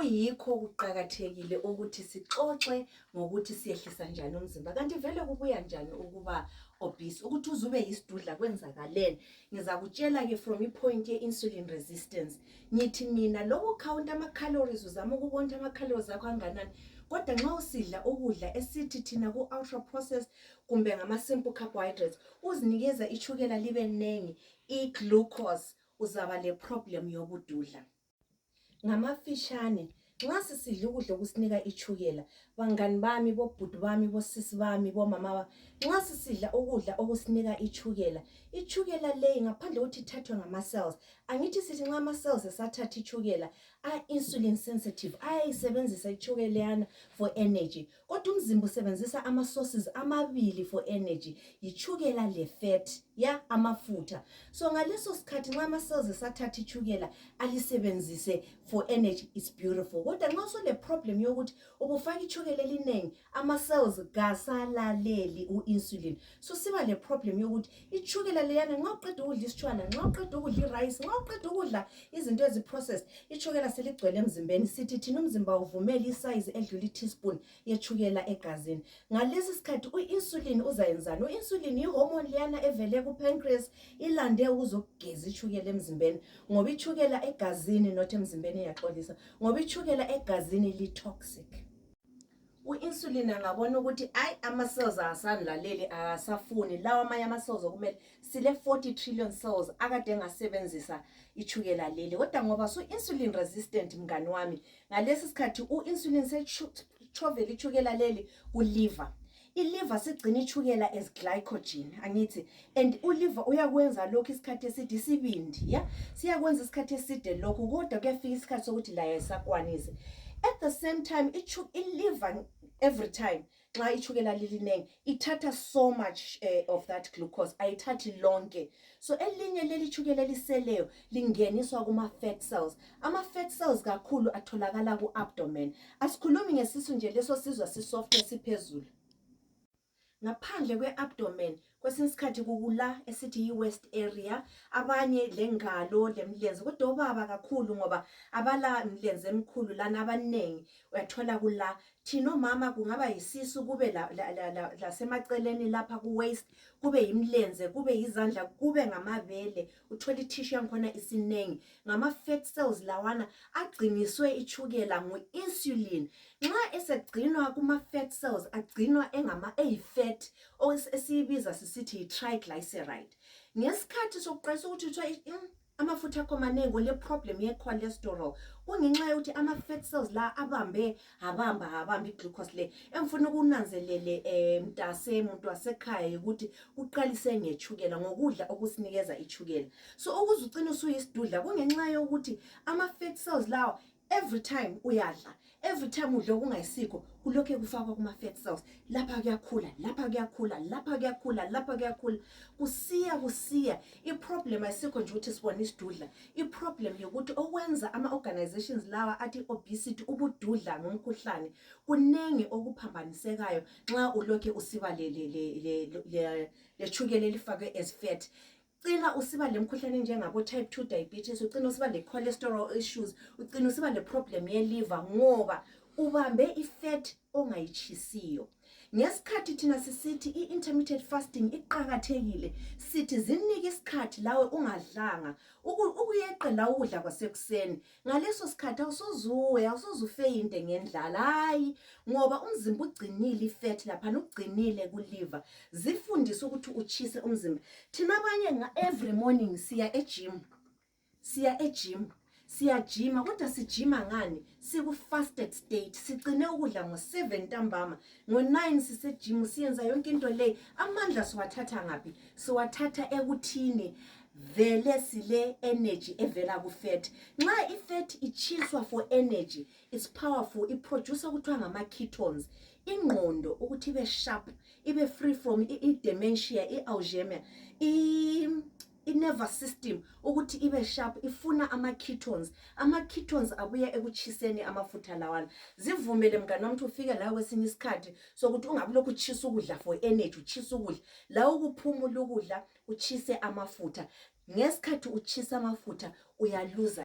kuyikho kuqhakathekile ukuthi sixoxe ngokuthi siyehlisa njani umzimba kanti vele kubuya njani ukuba obese ukuthi uzube yisidudla kwenzakaleni. Ngizakutshela ke from ipoint ye-insulin resistance. Ngithi mina lokhu count ama-calories uzama ukubona ama-calories akho anganani, kodwa nxa usidla ukudla esithi thina ku-ultra processed kumbe ngama-simple carbohydrates uzinikeza ichukela libe nengi, i-glucose, uzaba le problem yobududla. Ngamafishane, nxa sisidla ukudla okusinika ichukela, bangani bami, bobhuti bami, bosisi bami, bomama, nxa sisidla ukudla okusinika ichukela, ichukela leyi ngaphandle ukuthi ithathwe ngama-cells, angithi sithi nxa ama-cells esathatha ichukela, insulin sensitive, ayayisebenzisa ichukela yana for energy. Kodwa umzimba usebenzisa ama-sources amabili for energy, ichukela le-fat, amafutha. So ngaleso sikhathi nxa ama-cells esathatha ichukela alisebenzise for energy, it's beautiful. Kodwa nxa usule problem yokuthi ubufaka ichukela elinengi, ama-cells kasalaleli u-insulin. So siba le problem yokuthi ichukela leyana nxa uqeda ukudla isitshwala, nxa uqeda ukudla i-rice, nxa uqeda ukudla izinto ezi-processed, ichukela seligcwele emzimbeni. Sithi thina umzimba uvumela isize edlula i-teaspoon yechukela egazini. Ngalesi sikhathi u-insulin uzayenzani? U-insulin i-hormone leyana evele ku-pancreas ilande ukuzogeza ichukela emzimbeni, ngoba ichukela egazini not emzimbeni iyaxolisa, ngoba ichukela egazini li-toxic. U-insulin angabona ukuthi ama-cells asanlaleli, akasafuni lawa amanye ama-cells okumele sile 40 trillion cells akade engasebenzisa ichukela leli. Kodwa ngoba su-insulin resistant mngani wami, ngalesi sikhathi u-insulin sechovela ichukela leli ku-liver. I-liver sigcina ichukela as glycogen, angithi, and u-liver uyakwenza lokhu isikhathi eside isibindi, siyakwenza isikhathi eside lokhu, kodwa kuyafika isikhathi sokuthi la yayisakwanise. At the same time, i-liver every time nxa ichukela lilinengi ithatha so much of that glucose, ayithathi lonke. So elinye leli chukela eliseleyo lingeniswa kuma-fat cells. Ama-fat cells kakhulu atholakala ku-abdomen. Asikhulumi ngesisu nje, leso sizwa sisoft esiphezulu. Ngaphandle kwe-abdomen kwesinye isikhathi kukula esithi yi-west area, abanye lengalo lemlenze, kodwa obaba kakhulu ngoba abala mlenze emkhulu lana abanengi uyathola kula. Thina omama kungaba yisisu, kube la semaceleni lapha ku-waist, kube yimlenze, kube yizandla, kube ngamabele, uthola i-tissue yankhona isinengi. Ngama-fat cells lawana agciniswe ichukela ngu-insulin. Nxa esegcinwa kuma-fat cells agcinwa eyi-fat esiyibiza sisithi yi-triglyceride. Ngesikhathi sokuqalisa ukuthi amafutha akho manengi le problem ye-cholesterol, kungenxa yokuthi ama-fat cells la abamba i-glucose le. Emfuna ukunanzelele muntu wasekhaya ukuthi uqalise ngechukela ngokudla okusinikeza ichukela. So ukuze ugcine usuyisidudla kungenxa yokuthi ama-fat cells lawo every time uyadla, every time udla okungayisikho, kulokho kufakwa kuma-fat cells. Lapha kuyakhula, lapha kuyakhula, lapha kuyakhula, lapha kuyakhula, kusiya. I-problem ayisikho nje ukuthi sibone isidudla. I-problem yokuthi okwenza ama-organizations lawa athi obesity, ubududla ngomkhuhlane, kunengi okuphambanisekayo nxa ulokhe usiba le chukela elifakwe as fat. Ucina usiba le mkhuhlane njengabo type 2 diabetes, ucina usiba le cholesterol issues, ucina usiba le problem ye-liver ngoba ubambe i-fat ongayitshisiyo. Ngesikhathi thina sisithi i-intermittent fasting iqhakathekile, sithi zinike isikhathi lawe ungadlanga ukuyeqela ukudla kwasekuseni. Ngaleso sikhathi awusozufeyinte ngendlala, hayi, ngoba umzimba ugcinile i-fat lapha, ugcinile ku-liver. Zifundise ukuthi uchise umzimba. Thina abanye every morning siya e-gym, siyajima, kodwa sijima ngani? Siku-fasted state, sigcine ukudla ngo-7 ntambama, ngo-9 sisejim, siyenza yonke into leyi. Amandla siwathatha ngaphi? Siwathatha ekuthini vele sile energy evela ku-fat. Nxa i-fat ichiswa for energy, it's powerful, iproduce okuthiwa ngama-ketones. Ingqondo ukuthi ibe sharp, ibe free from i-dementia, i-Alzheimer, i-nervous system ukuthi ibe sharp, ifuna ama-ketones. Ama-ketones abuya ekuchiseni amafutha lawana. Zivumele mngani wami ukuthi ufike la kwesinye isikhathi sokuthi ungabe lokhu uchisa ukudla for energy, uchisa ukudla la ukuphumula ukudla uchise amafutha. Ngesikhathi uchisa amafutha uyaluza